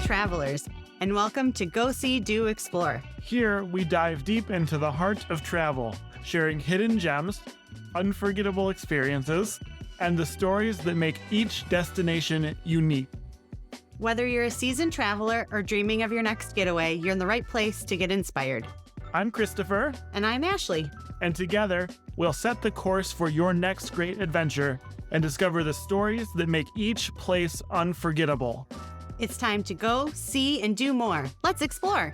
travelers, and welcome to Go See, Do, Explore. Here, we dive deep into the heart of travel, sharing hidden gems, unforgettable experiences, and the stories that make each destination unique. Whether you're a seasoned traveler or dreaming of your next getaway, you're in the right place to get inspired. I'm Christopher. And I'm Ashleigh. And together, we'll set the course for your next great adventure and discover the stories that make each place unforgettable. It's time to go, see, and do more. Let's explore.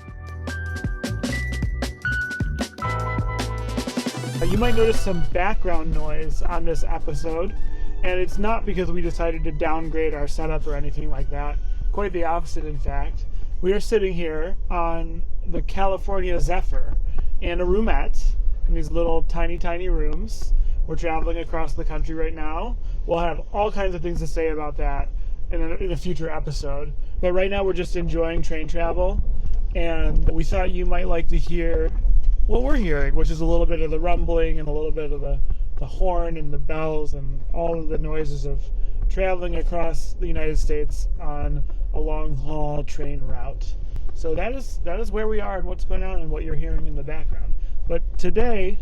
You might notice some background noise on this episode, and it's not because we decided to downgrade our setup or anything like that. Quite the opposite, in fact. We are sitting here on the California Zephyr in a roomette in these little tiny rooms. We're traveling across the country right now. We'll have all kinds of things to say about that in a future episode. But right now we're just enjoying train travel, and we thought you might like to hear what we're hearing, which is a little bit of the rumbling and a little bit of the horn and the bells and all of the noises of traveling across the United States on a long haul train route. So that is where we are and what's going on and what you're hearing in the background. But today,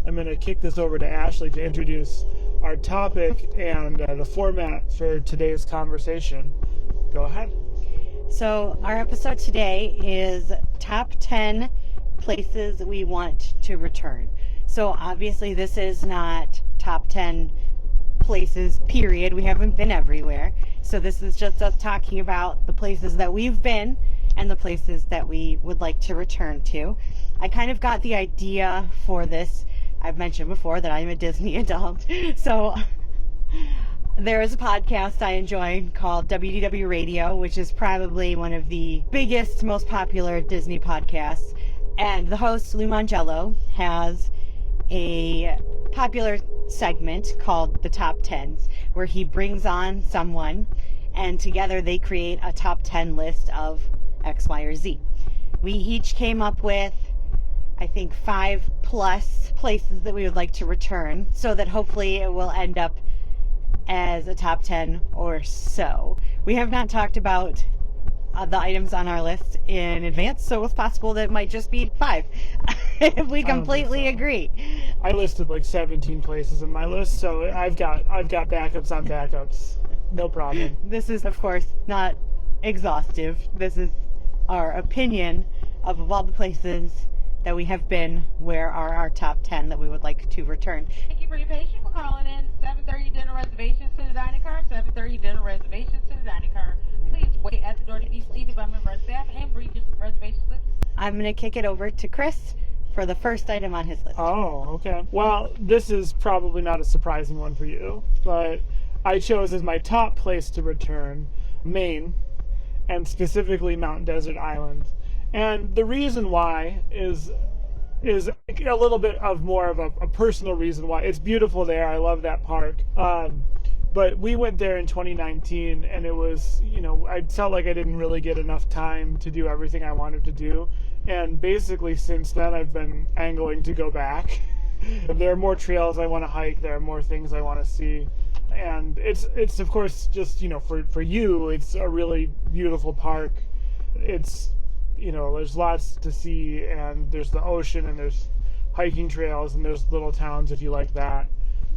I'm going to kick this over to Ashleigh to introduce our topic and the format for today's conversation. Go ahead. So our episode today is top 10 places we want to return. So obviously this is not top 10 places, period. We haven't been everywhere. So this is just us talking about the places that we've been and the places that we would like to return to. I kind of got the idea for this. I've mentioned before that I'm a Disney adult. So there is a podcast I enjoy called WDW Radio, which is probably one of the biggest, most popular Disney podcasts. And the host, Lou Mangello, has a popular segment called the Top 10s, where he brings on someone and together they create a top 10 list of X, Y, or Z. We each came up with, I think, 5+ places that we would like to return, so that hopefully it will end up as a top 10 or so. We have not talked about the items on our list in advance, so it's possible that it might just be 5 if we completely agree. I listed like 17 places in my list, so I've got backups on backups. No problem. This is, of course, not exhaustive. This is our opinion of all the places that we have been, where are our top 10 that we would like to return. Thank you for your patience. We're calling in 7:30 dinner reservations to the dining car. 7:30 dinner reservations to the dining car. Please wait at the door to be seated by member of staff and bring your reservation slips. I'm going to kick it over to Chris for the first item on his list. Oh, okay. Well, this is probably not a surprising one for you, but I chose as my top place to return Maine, and specifically Mount Desert Island. And the reason why is a little bit of more of a personal reason why. It's beautiful there. I love that park. But we went there in 2019, and it was, I felt like I didn't really get enough time to do everything I wanted to do. And basically since then, I've been angling to go back. There are more trails I want to hike. There are more things I want to see. And it's of course just, for you, it's a really beautiful park. It's, there's lots to see, and there's the ocean, and there's hiking trails, and there's little towns if you like that.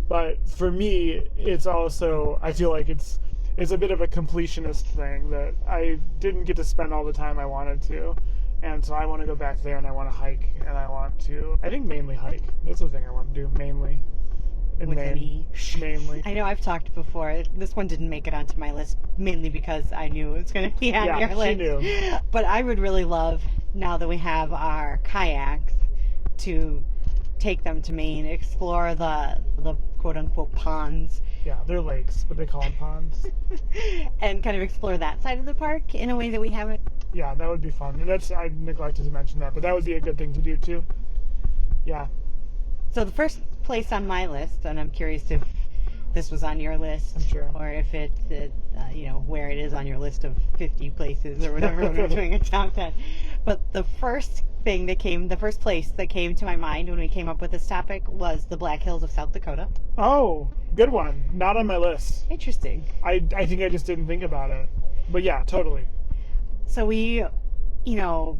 But for me, it's also, I feel like it's a bit of a completionist thing that I didn't get to spend all the time I wanted to. And so I want to go back there, and I want to hike, and I think mainly hike. That's the thing I want to do, mainly. In Maine, mainly. I know I've talked before. This one didn't make it onto my list, mainly because I knew it was going to be on your list. Yeah, she knew. But I would really love, now that we have our kayaks, to take them to Maine, explore the quote-unquote ponds. Yeah, they're lakes, but they call them ponds. And kind of explore that side of the park in a way that we haven't. Yeah, that would be fun. And I neglected to mention that, but that would be a good thing to do too. Yeah. So the first place on my list, and I'm curious if this was on your list, I'm sure, or if it's where it is on your list of 50 places or whatever when we're doing a top 10. But the first place that came to my mind when we came up with this topic was the Black Hills of South Dakota. Oh, good one. Not on my list. Interesting. I think I just didn't think about it. But yeah, totally. So we,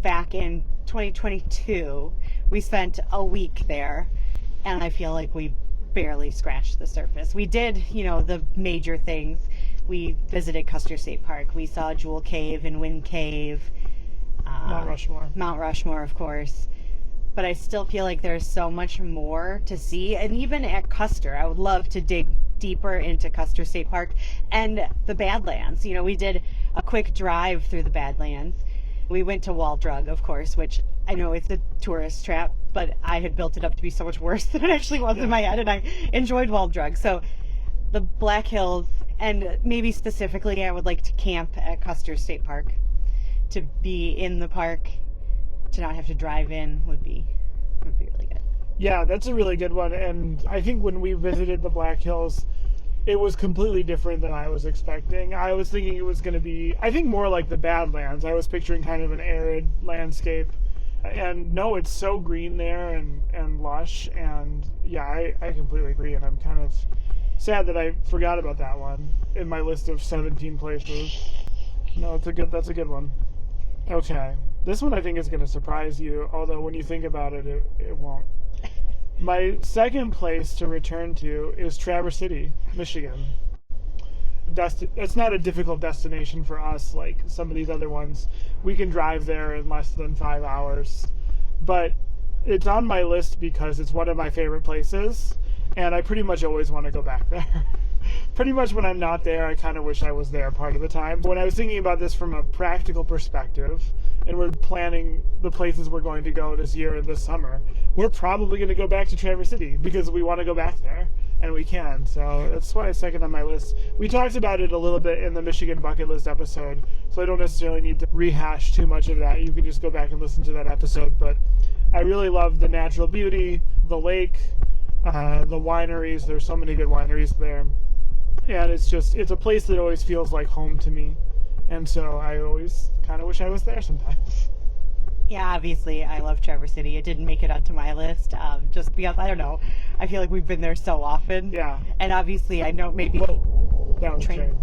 back in 2022, we spent a week there, and I feel like we barely scratched the surface. We did, the major things. We visited Custer State Park. We saw Jewel Cave and Wind Cave. Mount Rushmore. Mount Rushmore, of course. But I still feel like there's so much more to see. And even at Custer, I would love to dig deeper into Custer State Park and the Badlands. We did a quick drive through the Badlands. We went to Wall Drug, of course, which I know it's a tourist trap, but I had built it up to be so much worse than it actually was in my head, and I enjoyed Wall Drug. So the Black Hills, and maybe specifically I would like to camp at Custer State Park. To be in the park, to not have to drive in would be really good. Yeah, that's a really good one. And I think when we visited the Black Hills, it was completely different than I was expecting. I was thinking it was going to be, I think, more like the Badlands. I was picturing kind of an arid landscape. And no, it's so green there and lush. And yeah, I completely agree. And I'm kind of sad that I forgot about that one in my list of 17 places. No, that's a good one. Okay. This one I think is going to surprise you, although when you think about it, it won't. My second place to return to is Traverse City, Michigan. It's not a difficult destination for us like some of these other ones. We can drive there in less than 5 hours. But it's on my list because it's one of my favorite places, and I pretty much always want to go back there. Pretty much when I'm not there, I kind of wish I was there part of the time. When I was thinking about this from a practical perspective, and we're planning the places we're going to go this year and this summer, we're probably going to go back to Traverse City because we want to go back there, and we can. So that's why it's second on my list. We talked about it a little bit in the Michigan Bucket List episode, so I don't necessarily need to rehash too much of that. You can just go back and listen to that episode. But I really love the natural beauty, the lake, the wineries. There's so many good wineries there. And it's a place that always feels like home to me. And so I always kind of wish I was there sometimes. Yeah, obviously, I love Traverse City. It didn't make it onto my list just because, I don't know, I feel like we've been there so often. Yeah. And obviously, I know maybe... Down train.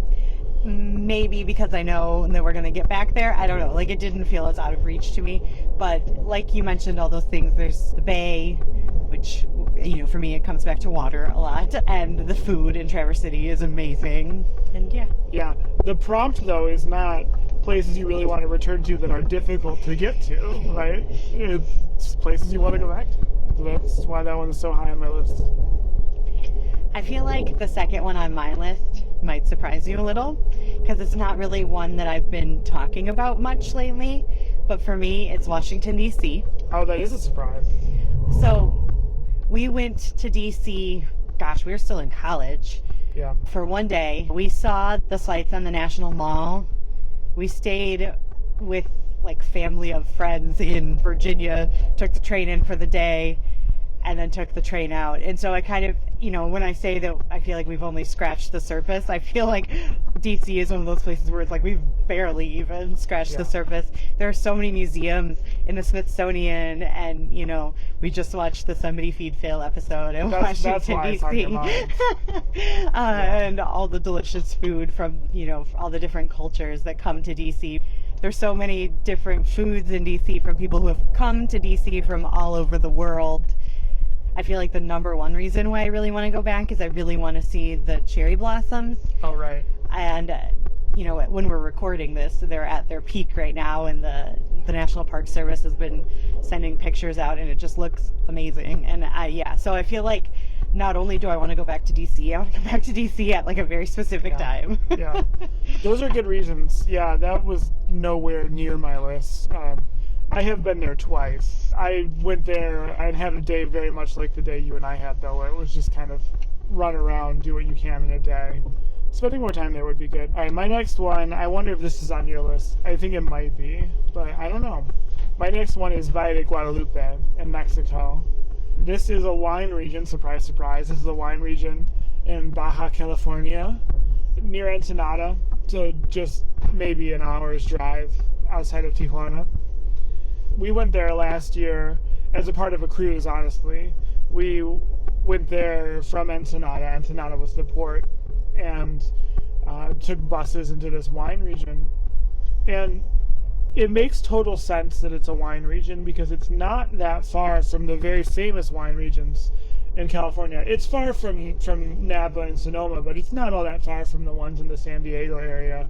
Maybe because I know that we're going to get back there. I don't know. Like, it didn't feel as out of reach to me. But like you mentioned, all those things, there's the bay, which, for me, it comes back to water a lot. And the food in Traverse City is amazing. And yeah. Yeah. The prompt, though, is not places you really want to return to that are difficult to get to, right? It's places you want to go back to. That's why that one's so high on my list. I feel like the second one on my list might surprise you a little, because it's not really one that I've been talking about much lately, but for me, it's Washington, D.C. Oh, that is a surprise. So we went to D.C., we were still in college. Yeah. For one day. We saw the sights on the National Mall. We stayed with family of friends in Virginia, took the train in for the day, and then took the train out. And so I kind of, when I say that I feel like we've only scratched the surface, I feel like DC is one of those places where it's like we've barely even scratched the surface. There are so many museums in the Smithsonian, and, we just watched the Somebody Feed Phil episode in Washington, D.C. And all the delicious food from, all the different cultures that come to D.C. There's so many different foods in D.C. from people who have come to D.C. from all over the world. I feel like the number one reason why I really want to go back is I really want to see the cherry blossoms. Oh, right. And, when we're recording this, they're at their peak right now, and the National Park Service has been sending pictures out, and it just looks amazing. And so I feel like not only do I want to go back to DC, I want to go back to DC at a very specific time. Yeah. Those are good reasons. Yeah, that was nowhere near my list. I have been there twice. I went there, I'd had a day very much like the day you and I had, though. It was just kind of run around, do what you can in a day. Spending more time there would be good. All right, my next one, I wonder if this is on your list. I think it might be, but I don't know. My next one is Valle de Guadalupe in Mexico. This is a wine region, surprise, surprise. This is a wine region in Baja California, near Ensenada, so just maybe an hour's drive outside of Tijuana. We went there last year as a part of a cruise, honestly. We went there from Ensenada. Ensenada was the port, and took buses into this wine region. And it makes total sense that it's a wine region because it's not that far from the very famous wine regions in California. It's far from Napa and Sonoma, but it's not all that far from the ones in the San Diego area,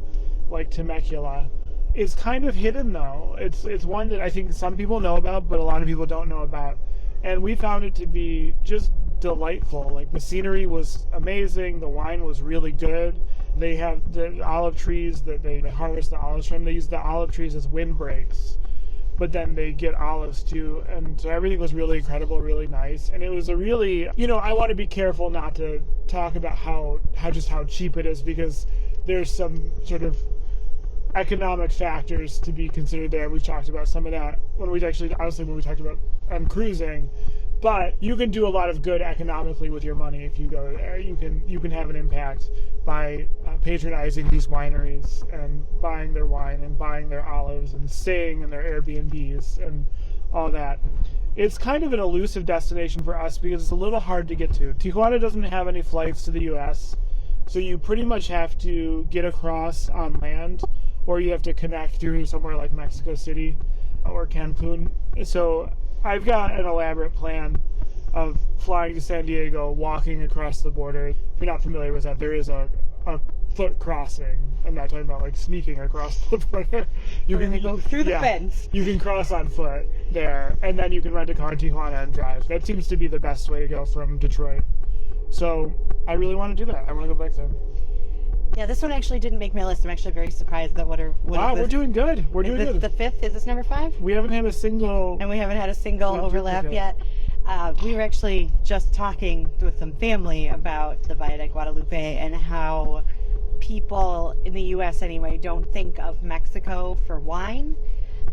like Temecula. It's kind of hidden though. It's one that I think some people know about, but a lot of people don't know about. And we found it to be just delightful. Like, the scenery was amazing, the wine was really good. They have the olive trees that they harvest the olives from. They use the olive trees as windbreaks, but then they get olives too. And so everything was really incredible, really nice. And it was a really, I want to be careful not to talk about how cheap it is, because there's some sort of economic factors to be considered there. We've talked about some of that when we talked about cruising. But you can do a lot of good economically with your money if you go there. You can have an impact by patronizing these wineries and buying their wine and buying their olives and staying in their Airbnbs and all that. It's kind of an elusive destination for us because it's a little hard to get to. Tijuana doesn't have any flights to the U.S., so you pretty much have to get across on land, or you have to connect through somewhere like Mexico City or Cancun. So I've got an elaborate plan of flying to San Diego, walking across the border. If you're not familiar with that, there is a foot crossing. I'm not talking about like sneaking across the border. We're gonna go through the fence. You can cross on foot there, and then you can rent a car in Tijuana and drive. That seems to be the best way to go from Detroit. So I really want to do that. I want to go back there. Yeah, this one actually didn't make my list. I'm actually very surprised that we're doing good. We're doing good. The fifth, is this number 5? We haven't had a single... And we haven't had a single overlap yet. We were actually just talking with some family about the Valle de Guadalupe and how people in the U.S. anyway don't think of Mexico for wine.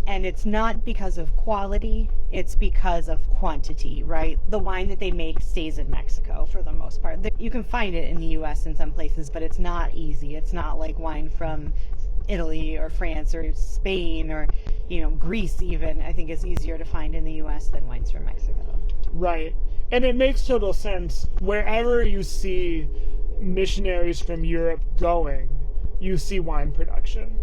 And it's not because of quality, it's because of quantity, right? The wine that they make stays in Mexico for the most part. You can find it in the U.S. in some places, but it's not easy. It's not like wine from Italy or France or Spain or, Greece even. I think is easier to find in the U.S. than wines from Mexico. Right. And it makes total sense. Wherever you see missionaries from Europe going, you see wine production,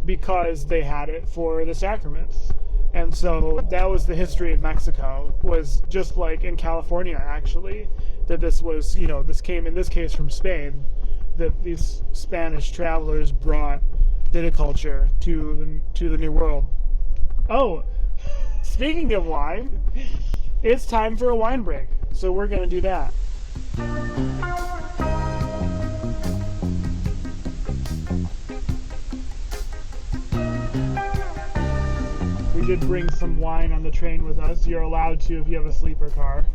because they had it for the sacraments. And so that was the history of Mexico, was just like in California, actually, that this was, this came in this case from Spain, that these Spanish travelers brought viticulture to the New World. Oh, speaking of wine, it's time for a wine break. So we're going to do that. We did bring some wine on the train with us. You're allowed to if you have a sleeper car.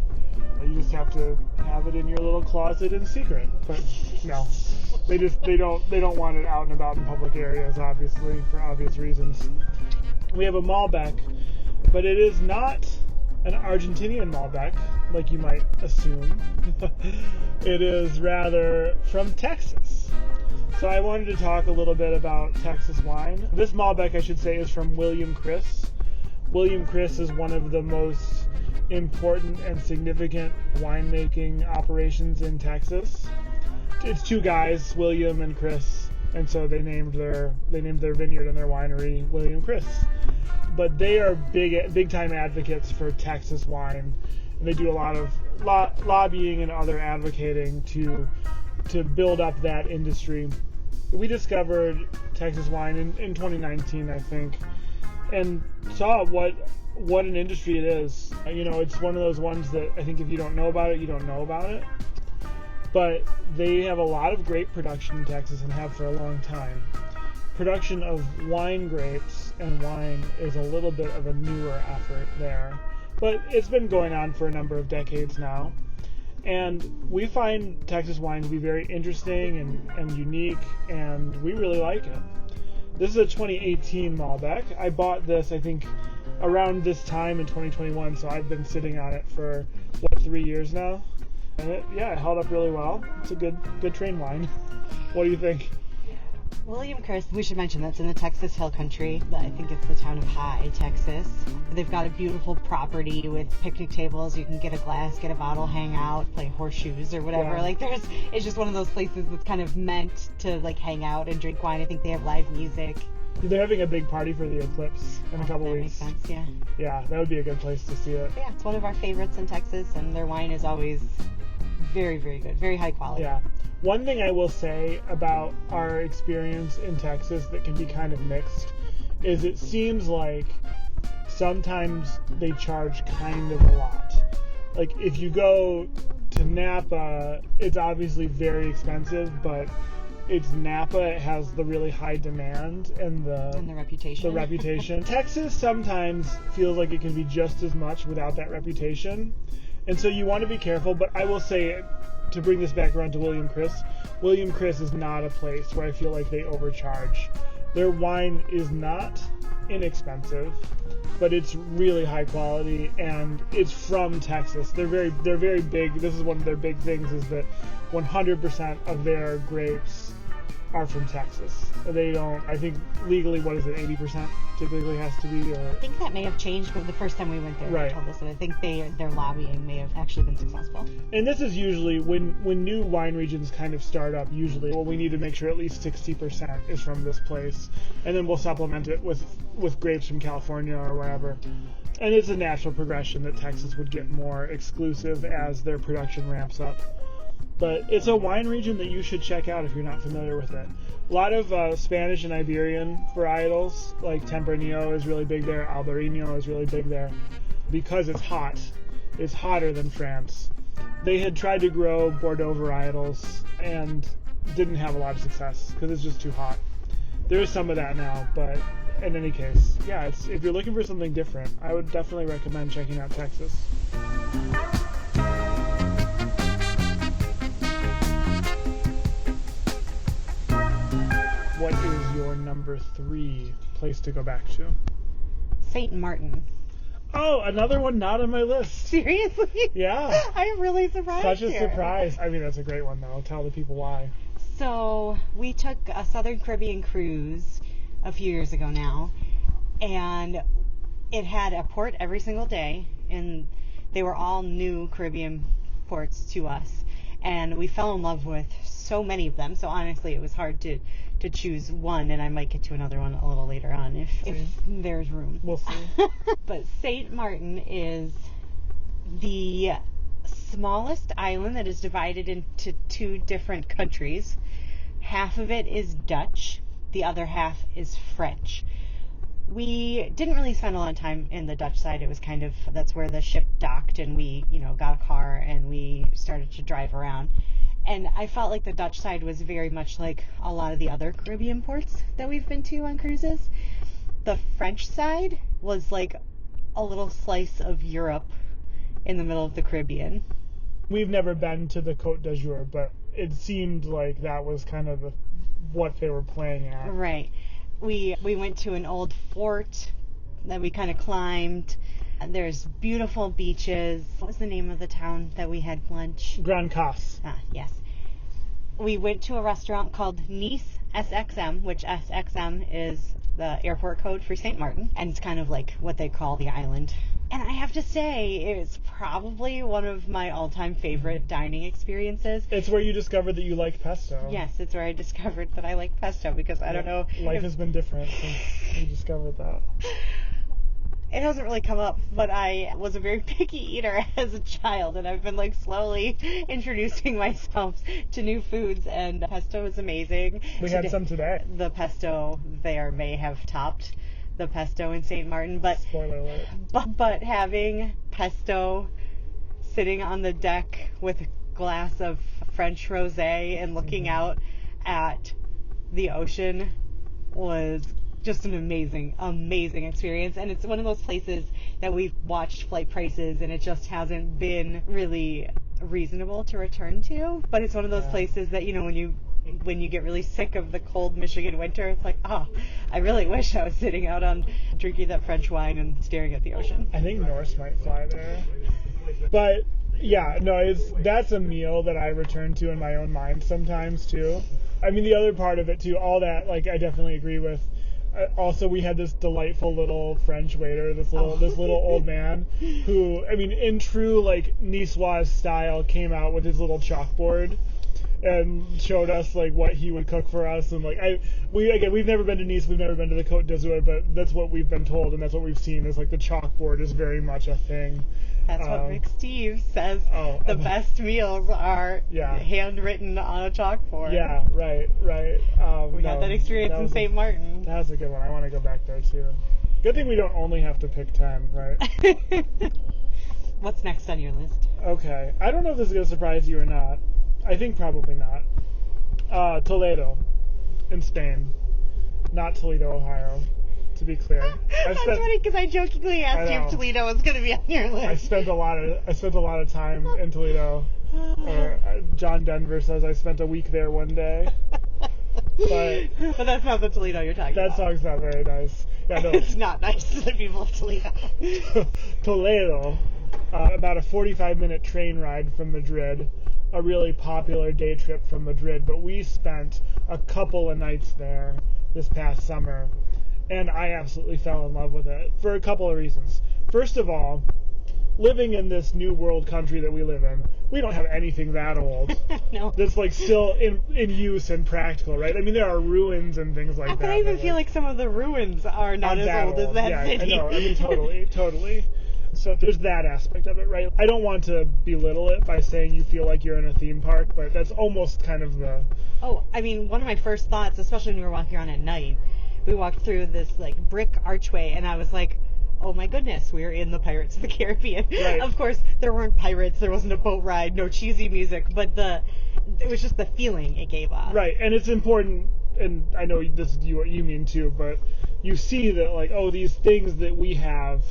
You just have to have it in your little closet in secret. But no, they don't want it out and about in public areas, obviously, for obvious reasons. We have a Malbec, but it is not an Argentinian Malbec, like you might assume. It is rather from Texas. So I wanted to talk a little bit about Texas wine. This Malbec, I should say, is from William Chris. William Chris is one of the most important and significant winemaking operations in Texas. It's two guys, William and Chris, and so they named their vineyard and their winery William Chris. But they are big time advocates for Texas wine, and they do a lot of lobbying and other advocating to build up that industry. We discovered Texas wine in 2019, I think, and saw what an industry it is. It's one of those ones that I think if you don't know about it, you don't know about it. But they have a lot of great production in Texas and have for a long time. Production of wine grapes and wine is a little bit of a newer effort there, but it's been going on for a number of decades now. And we find Texas wine to be very interesting and unique, and we really like it. This is a 2018 Malbec. I bought this, I think, around this time in 2021, so I've been sitting on it for, 3 years now? And it held up really well. It's a good train wine. What do you think? William Chris, we should mention that's in the Texas Hill Country. I think it's the town of High, Texas. They've got a beautiful property with picnic tables. You can get a glass, get a bottle, hang out, play horseshoes or whatever. Yeah. It's just one of those places that's kind of meant to hang out and drink wine. I think they have live music. They're having a big party for the eclipse in a couple that weeks. Makes sense, yeah. Yeah, that would be a good place to see it. But yeah, it's one of our favorites in Texas, and their wine is always very, very good, very high quality. Yeah. One thing I will say about our experience in Texas that can be kind of mixed is it seems like sometimes they charge kind of a lot. Like if you go to Napa, it's obviously very expensive, but it's Napa, it has the really high demand and the reputation. Texas sometimes feels like it can be just as much without that reputation. And so you want to be careful, but I will say, to bring this back around to William Chris is not a place where I feel like they overcharge. Their wine is not inexpensive, but it's really high quality, and it's from Texas. They're very big. This is one of their big things, is that 100% of their grapes are from Texas. They don't, I think legally, 80% typically has to be, or... I think that may have changed the first time we went there. Right. They told us that. I think their lobbying may have actually been successful. And this is usually, when new wine regions kind of start up, usually, well, we need to make sure at least 60% is from this place, and then we'll supplement it with grapes from California or wherever. And it's a natural progression that Texas would get more exclusive as their production ramps up. But it's a wine region that you should check out if you're not familiar with it. A lot of Spanish and Iberian varietals, like Tempranillo is really big there, Albarino is really big there, because it's hot. It's hotter than France. They had tried to grow Bordeaux varietals and didn't have a lot of success because it's just too hot. There's some of that now, but in any case, yeah, if you're looking for something different, I would definitely recommend checking out Texas. What is your number 3 place to go back to? St. Martin. Oh, another one not on my list. Seriously? Yeah. I'm really surprised. Such a here. surprise. I mean, that's a great one, though. Tell the people why. So, we took a Southern Caribbean cruise a few years ago now, and it had a port every single day, and they were all new Caribbean ports to us, and we fell in love with so many of them. So honestly, it was hard to choose one, and I might get to another one a little later on if there's room. We'll see. But St. Martin is the smallest island that is divided into 2 different countries. Half of it is Dutch, the other half is French. We didn't really spend a lot of time in the Dutch side. It was kind of, that's where the ship docked, and we, got a car and we started to drive around. And I felt like the Dutch side was very much like a lot of the other Caribbean ports that we've been to on cruises. The French side was like a little slice of Europe in the middle of the Caribbean. We've never been to the Côte d'Azur, but it seemed like that was kind of what they were playing at. Right. We went to an old fort that we kind of climbed. There's beautiful beaches. What was the name of the town that we had lunch? Grand Casse. Ah, yes. We went to a restaurant called Nice SXM, which SXM is the airport code for St. Martin, and it's kind of like what they call the island. And I have to say, it's probably one of my all-time favorite dining experiences. It's where you discovered that you liked pesto. Yes, it's where I discovered that I like pesto, because I don't know. Life has been different since you discovered that. It hasn't really come up, but I was a very picky eater as a child, and I've been slowly introducing myself to new foods, and pesto is amazing. We had some today. The pesto there may have topped the pesto in St. Martin, but spoiler alert. But having pesto sitting on the deck with a glass of French rosé and looking out at the ocean was just an amazing experience. And it's one of those places that we've watched flight prices and it just hasn't been really reasonable to return to. But it's one of those places that, when you get really sick of the cold Michigan winter, it's like, oh, I really wish I was sitting out on drinking that French wine and staring at the ocean. I think Norse might fly there. But yeah, no, that's a meal that I return to in my own mind sometimes too. I mean, the other part of it too, all that, like, I definitely agree with. Also, we had this delightful little French waiter, this little old man, who, I mean, in true like Niçoise style, came out with his little chalkboard and showed us like what he would cook for us. And like we've never been to Nice, we've never been to the Côte d'Azur, but that's what we've been told, and that's what we've seen is like the chalkboard is very much a thing. That's what Rick Steve says. The best meals are handwritten on a chalkboard. Yeah, right. We had that experience in St. Martin. That was a good one. I want to go back there too. Good thing we don't only have to pick 10, right? What's next on your list? Okay. I don't know if this is going to surprise you or not. I think probably not. Toledo in Spain. Not Toledo, Ohio. To be clear, that's funny because I jokingly asked you if Toledo was going to be on your list. I spent a lot of time in Toledo. John Denver says I spent a week there one day. But that's not the Toledo you're talking about. That song's not very nice. Yeah, no. It's not nice to the people of Toledo. Toledo, about a 45-minute train ride from Madrid. A really popular day trip from Madrid, but we spent a couple of nights there this past summer. And I absolutely fell in love with it for a couple of reasons. First of all, living in this new world country that we live in, we don't have anything that old. No. That's like still in use and practical, right? I mean, there are ruins and things like that. But I even feel like some of the ruins are not as old as that city. I know. I mean, totally. So there's that aspect of it, right? I don't want to belittle it by saying you feel like you're in a theme park, but that's almost kind of the... Oh, I mean, one of my first thoughts, especially when we were walking around at night, we walked through this like brick archway, and I was like, oh my goodness, we're in the Pirates of the Caribbean. Right. Of course, there weren't pirates, there wasn't a boat ride, no cheesy music, but it was just the feeling it gave off. Right, and it's important, and I know this is what you mean too, but you see that like, oh, these things that we have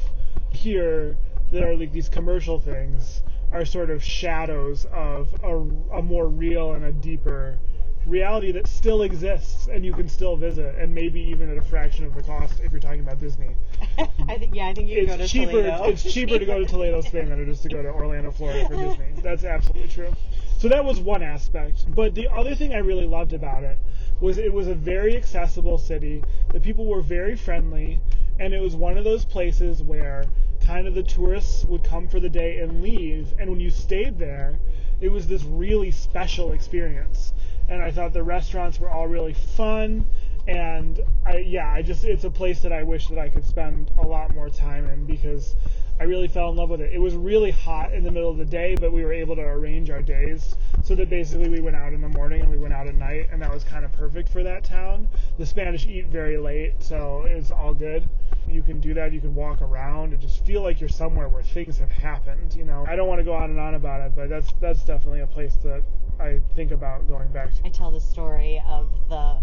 here that are like these commercial things are sort of shadows of a more real and a deeper reality that still exists and you can still visit, and maybe even at a fraction of the cost if you're talking about Disney. I think you can go to Toledo. It's cheaper to go to Toledo, Spain than it is to go to Orlando, Florida for Disney. That's absolutely true. So that was one aspect. But the other thing I really loved about it was a very accessible city. The people were very friendly, and it was one of those places where kind of the tourists would come for the day and leave, and when you stayed there, it was this really special experience. And I thought the restaurants were all really fun, and it's a place that I wish that I could spend a lot more time in because I really fell in love with it. It was really hot in the middle of the day, but we were able to arrange our days so that basically we went out in the morning and we went out at night, and that was kind of perfect for that town. The Spanish eat very late, so it's all good. You can do that. You can walk around and just feel like you're somewhere where things have happened. You know, I don't want to go on and on about it, but that's definitely a place that I think about going back to. I tell the story of the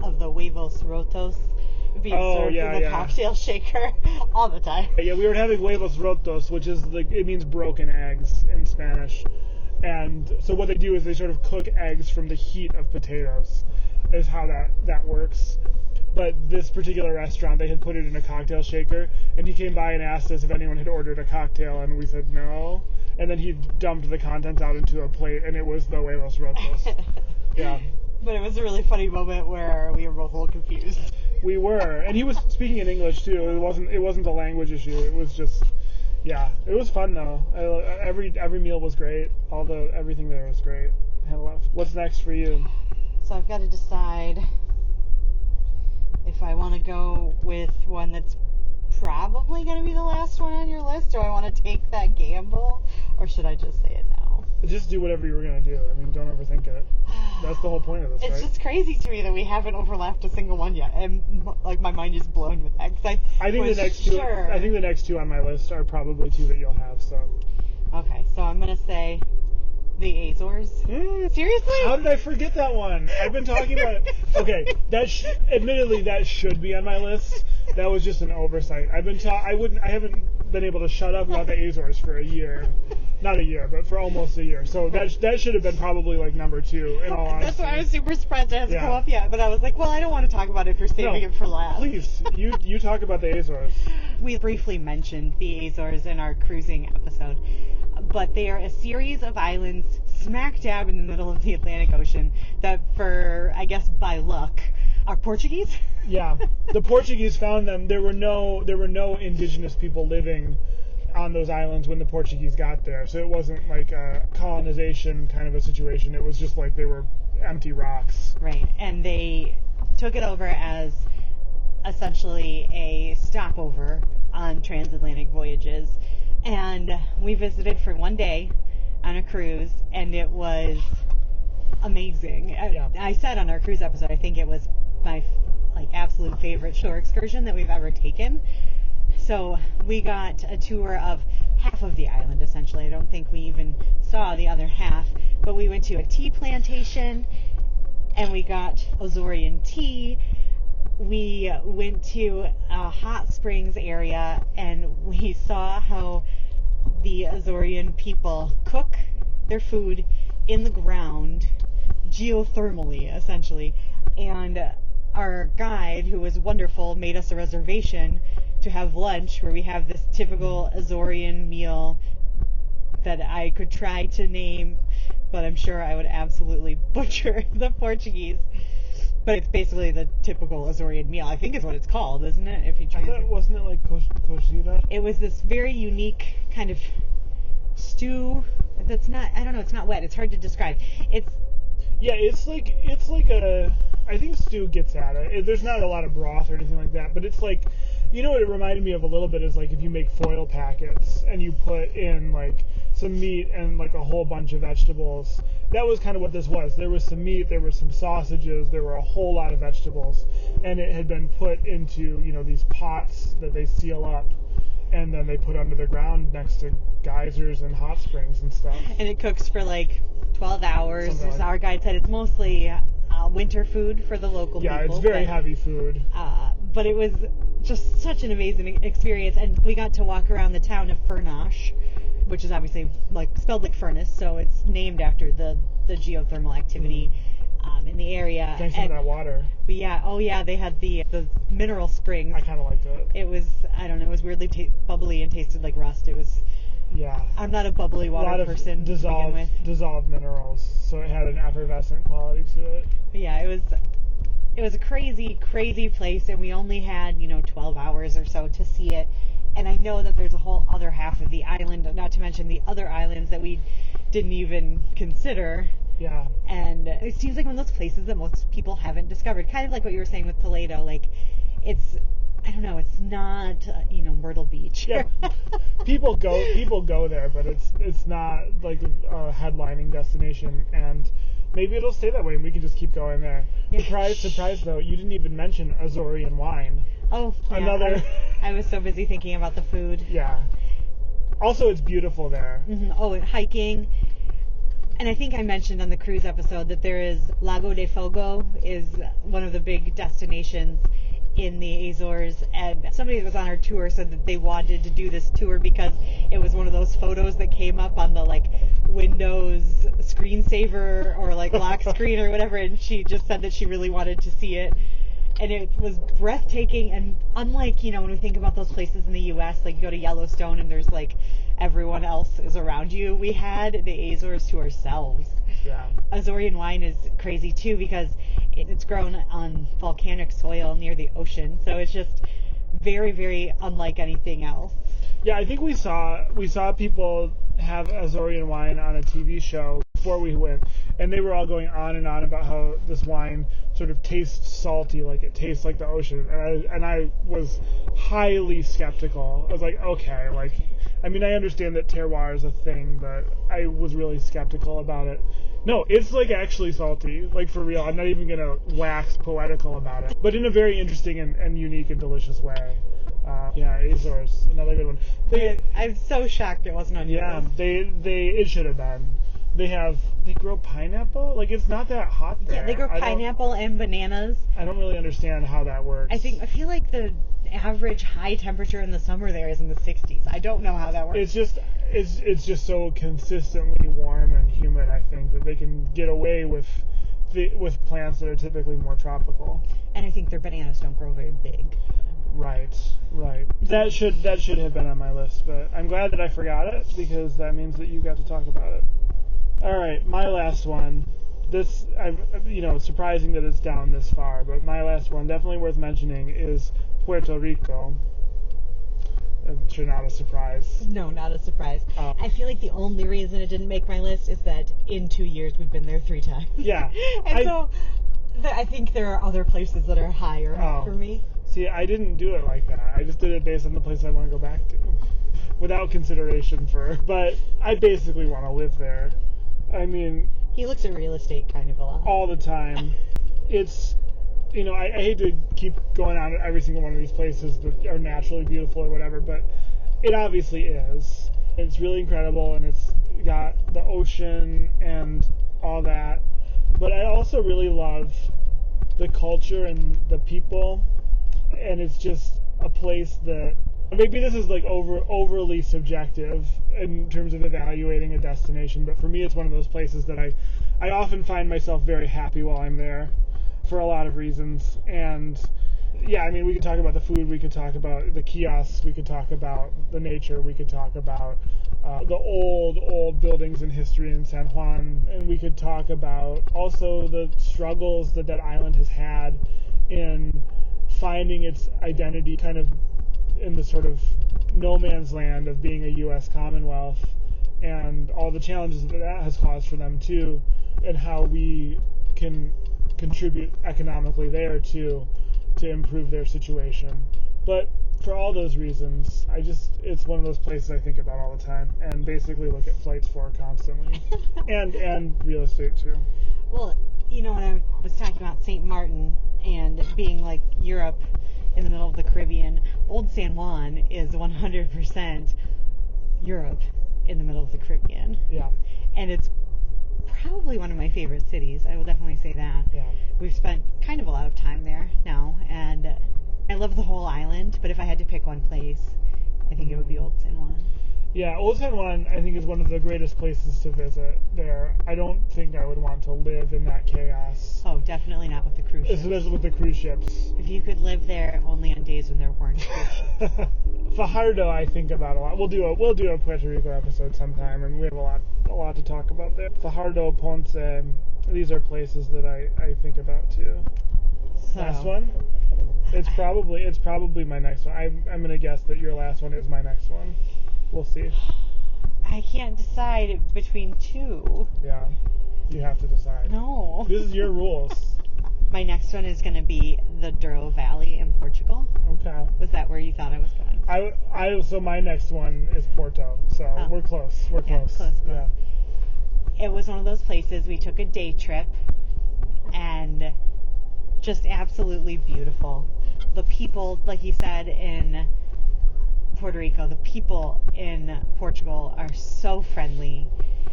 huevos rotos being served in a cocktail shaker all the time. Yeah, we were having huevos rotos, which is it means broken eggs in Spanish. And so what they do is they sort of cook eggs from the heat of potatoes, is how that works. But this particular restaurant, they had put it in a cocktail shaker, and he came by and asked us if anyone had ordered a cocktail, and we said no. And then he dumped the contents out into a plate, and it was the huevos rotos. Yeah. But it was a really funny moment where we were both a little confused. We were, and he was speaking in English too. It wasn't a language issue. It was just, yeah. It was fun though. Every meal was great. Everything there was great. I had a lot. What's next for you? So I've got to decide if I want to go with one that's probably going to be the last one on your list, or I want to take that gamble, or should I just say it now? Just do whatever you were going to do. I mean, don't overthink it. That's the whole point of this, It's right? just crazy to me that we haven't overlapped a single one yet, and like my mind is blown with that. I think the next two on my list are probably two that you'll have. So. Okay, so I'm going to say the Azores. Seriously? How did I forget that one? I've been talking about it. Okay, admittedly that should be on my list. That was just an oversight. I haven't been able to shut up about the Azores for a year. Not a year, but for almost a year. So that should have been probably like number 2 in all honesty. That's why I was super surprised it hasn't come up yet. But I was like, well, I don't want to talk about it if you're saving it for last. Please, you talk about the Azores. We briefly mentioned the Azores in our cruising episode, but they are a series of islands smack dab in the middle of the Atlantic Ocean that, for, I guess, by luck, are Portuguese. Yeah, the Portuguese found them. There were no indigenous people living on those islands when the Portuguese got there, so it wasn't like a colonization kind of a situation. It was just like they were empty rocks. Right, and they took it over as essentially a stopover on transatlantic voyages. And we visited for one day on a cruise, and it was amazing. Yeah. I said on our cruise episode, I think it was my absolute favorite shore excursion that we've ever taken. So we got a tour of half of the island, essentially. I don't think we even saw the other half, but we went to a tea plantation, and we got Azorean tea. We went to a hot springs area, and we saw how the Azorean people cook their food in the ground, geothermally, essentially. And our guide, who was wonderful, made us a reservation to have lunch, where we have this typical Azorean meal that I could try to name, but I'm sure I would absolutely butcher the Portuguese. But it's basically the typical Azorean meal. I think is what it's called, isn't it? If you try. Wasn't it like cocida? It was this very unique kind of stew that's not, I don't know, it's not wet. It's hard to describe. It's like a, I think stew gets at it. There's not a lot of broth or anything like that, but it's like, you know what it reminded me of a little bit is like if you make foil packets and you put in like some meat and like a whole bunch of vegetables. That was kind of what this was. There was some meat, there were some sausages, there were a whole lot of vegetables, and it had been put into, these pots that they seal up, and then they put under the ground next to geysers and hot springs and stuff. And it cooks for like 12 hours. Something like Our guide said it's mostly winter food for the local people. Yeah, it's very heavy food. But it was just such an amazing experience, and we got to walk around the town of Furnash, which is obviously spelled like furnace, so it's named after the geothermal activity in the area. Thanks to that water. Yeah, they had the mineral springs. I kind of liked it. It was, I don't know, it was weirdly bubbly and tasted like rust. It was. Yeah. I'm not a bubbly water person. A lot of dissolved minerals, so it had an effervescent quality to it. But yeah, it was a crazy, crazy place, and we only had 12 hours or so to see it. And I know that there's a whole other half of the island, not to mention the other islands that we didn't even consider. Yeah. And it seems like one of those places that most people haven't discovered. Kind of like what you were saying with Toledo. It's not, Myrtle Beach. Yeah. People go there, but it's not like a headlining destination, and maybe it'll stay that way and we can just keep going there. Yeah. Surprise though, you didn't even mention Azorean wine. Oh, yeah. Another. I was so busy thinking about the food. Yeah. Also, it's beautiful there. Mm-hmm. Oh, and hiking. And I think I mentioned on the cruise episode that there is Lago de Fogo is one of the big destinations in the Azores, and somebody that was on our tour said that they wanted to do this tour because it was one of those photos that came up on the Windows screensaver or lock screen or whatever, and she just said that she really wanted to see it. And it was breathtaking, and unlike, when we think about those places in the U.S., you go to Yellowstone and there's everyone else is around you, we had the Azores to ourselves. Yeah. Azorean wine is crazy too because it's grown on volcanic soil near the ocean, so it's just very, very unlike anything else. Yeah, I think we saw people have Azorean wine on a TV show before we went, and they were all going on and on about how this wine sort of tastes salty, like it tastes like the ocean, and I was highly skeptical. I was like, okay, I understand that terroir is a thing, but I was really skeptical about it. No, it's actually salty, for real. I'm not even gonna wax poetical about it, but in a very interesting and unique and delicious way. Azores, another good one. I'm so shocked it wasn't on. Yeah, it should have been. They grow pineapple? It's not that hot there. Yeah, they grow pineapple and bananas. I don't really understand how that works. I feel like the average high temperature in the summer there is in the 60s. I don't know how that works. It's just so consistently warm and humid, I think, that they can get away with plants that are typically more tropical. And I think their bananas don't grow very big. Right. That should have been on my list, but I'm glad that I forgot it because that means that you got to talk about it. All right, my last one. This, surprising that it's down this far, but my last one, definitely worth mentioning, is Puerto Rico. I'm sure not a surprise. No, not a surprise. I feel like the only reason it didn't make my list is that in 2 years we've been there 3 times. Yeah. And I think there are other places that are higher for me. See, I didn't do it like that. I just did it based on the place I want to go back to, without consideration but I basically want to live there. I mean... He looks at real estate kind of a lot. All the time. It's... I hate to keep going on at every single one of these places that are naturally beautiful or whatever, but it obviously is. It's really incredible, and it's got the ocean and all that. But I also really love the culture and the people, and it's just a place that... Maybe this is like overly subjective in terms of evaluating a destination, but for me it's one of those places that I often find myself very happy while I'm there. For a lot of reasons. And yeah, I mean, we could talk about the food, we could talk about the kiosks, we could talk about the nature, we could talk about the old buildings and history in San Juan, and we could talk about also the struggles that island has had in finding its identity kind of in the sort of no man's land of being a U.S. Commonwealth, and all the challenges that has caused for them too, and how we can contribute economically there too to improve their situation. But for all those reasons, it's one of those places I think about all the time and basically look at flights for constantly. and real estate too. Well, when I was talking about St. Martin and being like Europe in the middle of the Caribbean, Old San Juan is 100% Europe in the middle of the Caribbean. Yeah. And it's probably one of my favorite cities. I will definitely say that. Yeah. We've spent kind of a lot of time there now, and I love the whole island, but if I had to pick one place, I think it would be Old San Juan. Yeah, Old San Juan, I think, is one of the greatest places to visit there. I don't think I would want to live in that chaos. Oh, definitely not with the cruise ships. Especially with the cruise ships. If you could live there only on days when there weren't cruise ships. Fajardo, I think about a lot. We'll do a Puerto Rico episode sometime, and we have a lot to talk about there. Fajardo, Ponce, these are places that I think about too. So, last one? It's probably my next one. I'm gonna guess that your last one is my next one. We'll see. I can't decide between two. Yeah, you have to decide. No. This is your rules. My next one is going to be the Douro Valley in Portugal. Okay. Was that where you thought I was going? So my next one is Porto. So we're close. We're close. Close. Yeah. It was one of those places we took a day trip, and just absolutely beautiful. The people, like you said, in Puerto Rico, the people in Portugal are so friendly.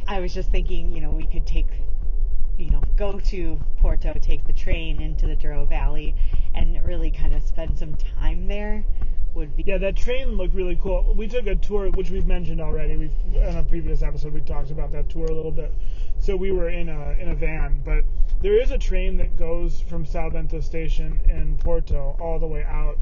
I was just thinking, we could go to Porto, take the train into the Douro Valley, and really kind of spend some time there. Yeah, that train looked really cool. We took a tour, which we've mentioned already. In a previous episode, we talked about that tour a little bit. So we were in a van, but there is a train that goes from São Bento Station in Porto all the way out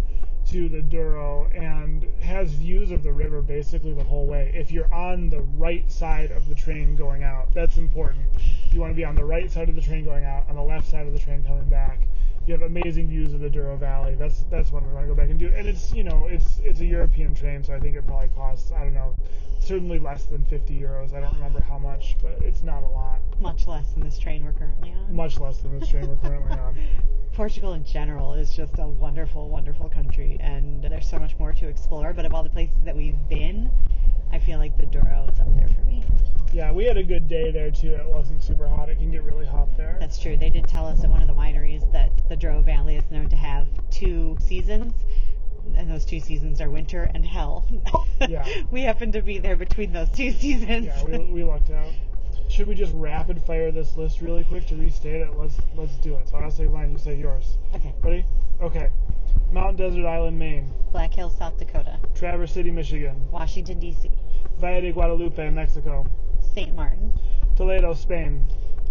to the Douro and has views of the river basically the whole way. If you're on the right side of the train going out, that's important. You want to be on the right side of the train going out, on the left side of the train coming back. You have amazing views of the Douro Valley. That's one we want to go back and do. And it's a European train, so I think it probably costs, I don't know, certainly less than 50 euros. I don't remember how much, but it's not a lot. Much less than this train we're currently on. Much less than this train we're currently on. Portugal in general is just a wonderful, wonderful country, and there's so much more to explore. But of all the places that we've been, I feel like the Douro is up there for me. Yeah, we had a good day there too. It wasn't super hot. It can get really hot there. That's true. They did tell us at one of the wineries that the Douro Valley is known to have 2 seasons, and those 2 seasons are winter and hell. Yeah. We happened to be there between those 2 seasons. Yeah, we lucked out. Should we just rapid fire this list really quick to restate it? Let's do it. So I'll say mine, you say yours. Okay. Ready? Okay. Mount Desert Island, Maine. Black Hills, South Dakota. Traverse City, Michigan. Washington, D.C. Valle de Guadalupe, Mexico. St. Martin. Toledo, Spain.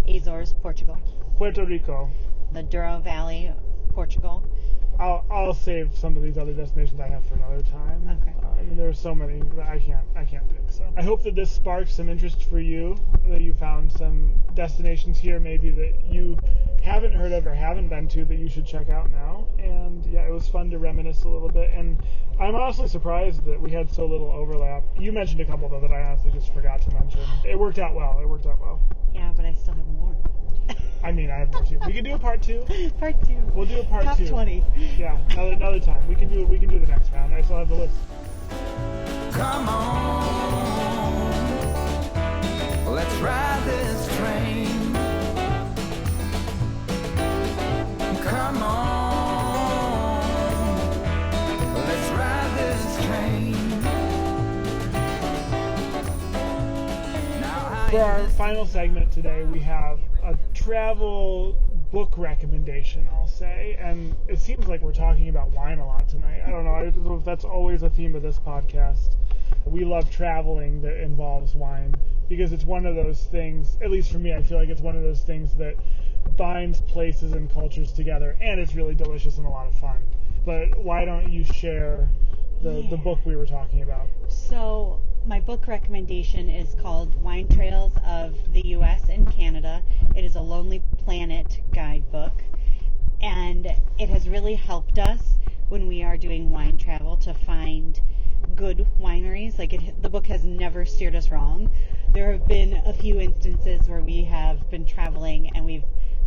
Azores, Portugal. Puerto Rico. The Douro Valley, Portugal. I'll save some of these other destinations I have for another time. Okay. I mean, there are so many that I can't pick. So I hope that this sparked some interest for you, that you found some destinations here maybe that you haven't heard of or haven't been to that you should check out now. And yeah, it was fun to reminisce a little bit. And I'm honestly surprised that we had so little overlap. You mentioned a couple though that I honestly just forgot to mention. It worked out well. Yeah, but I still have more. I mean, I have more too. We can do a part 2. Part 2. We'll do a part Top 2. 20. Yeah, another time. We can do the next round. I still have the list. Come on, let's ride this train. Come on, let's ride this train. For our final segment today, we have a travel book recommendation, I'll say, and it seems like we're talking about wine a lot tonight. I don't know if that's always a theme of this podcast. We love traveling that involves wine because it's one of those things, at least for me, I feel like it's one of those things that binds places and cultures together, and it's really delicious and a lot of fun. But why don't you share the book we were talking about? So my book recommendation is called Wine Trails of the U.S. and Canada. It is a Lonely Planet guidebook, and it has really helped us when we are doing wine travel to find good wineries. The book has never steered us wrong. There have been a few instances where we have been traveling and we've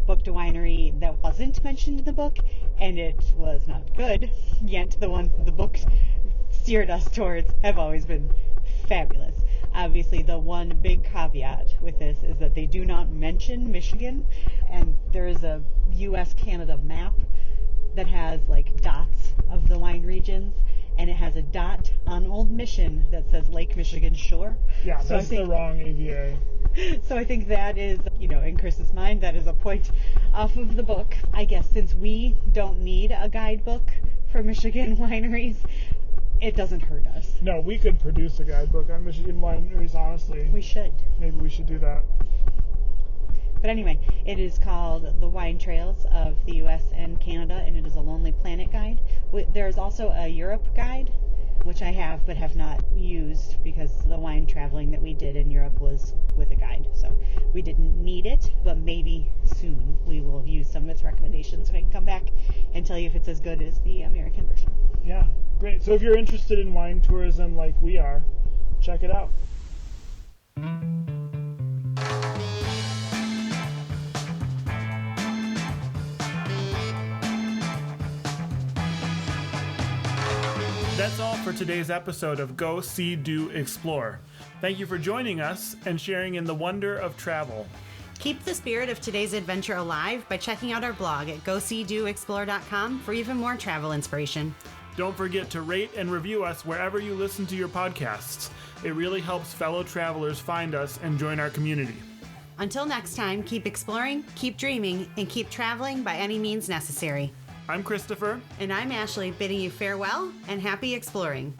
booked a winery that wasn't mentioned in the book, and it was not good. Yet the ones the book steered us towards have always been fabulous. Obviously, the one big caveat with this is that they do not mention Michigan, and there is a U.S.-Canada map that has dots of the wine regions, and it has a dot on Old Mission that says Lake Michigan Shore. Yeah, so that's the wrong AVA. So I think that is, in Chris's mind, that is a point off of the book. I guess since we don't need a guidebook for Michigan wineries, it doesn't hurt us. No, we could produce a guidebook on Michigan wineries, honestly. We should. Maybe we should do that. But anyway, it is called The Wine Trails of the U.S. and Canada, and it is a Lonely Planet guide. There's also a Europe guide, which I have but have not used because the wine traveling that we did in Europe was with a guide. So we didn't need it, but maybe soon we will use some of its recommendations and I can come back and tell you if it's as good as the American version. Yeah, great. So if you're interested in wine tourism like we are, check it out. That's all for today's episode of Go, See, Do, Explore. Thank you for joining us and sharing in the wonder of travel. Keep the spirit of today's adventure alive by checking out our blog at goseedoexplore.com for even more travel inspiration. Don't forget to rate and review us wherever you listen to your podcasts. It really helps fellow travelers find us and join our community. Until next time, keep exploring, keep dreaming, and keep traveling by any means necessary. I'm Christopher. And I'm Ashleigh, bidding you farewell and happy exploring.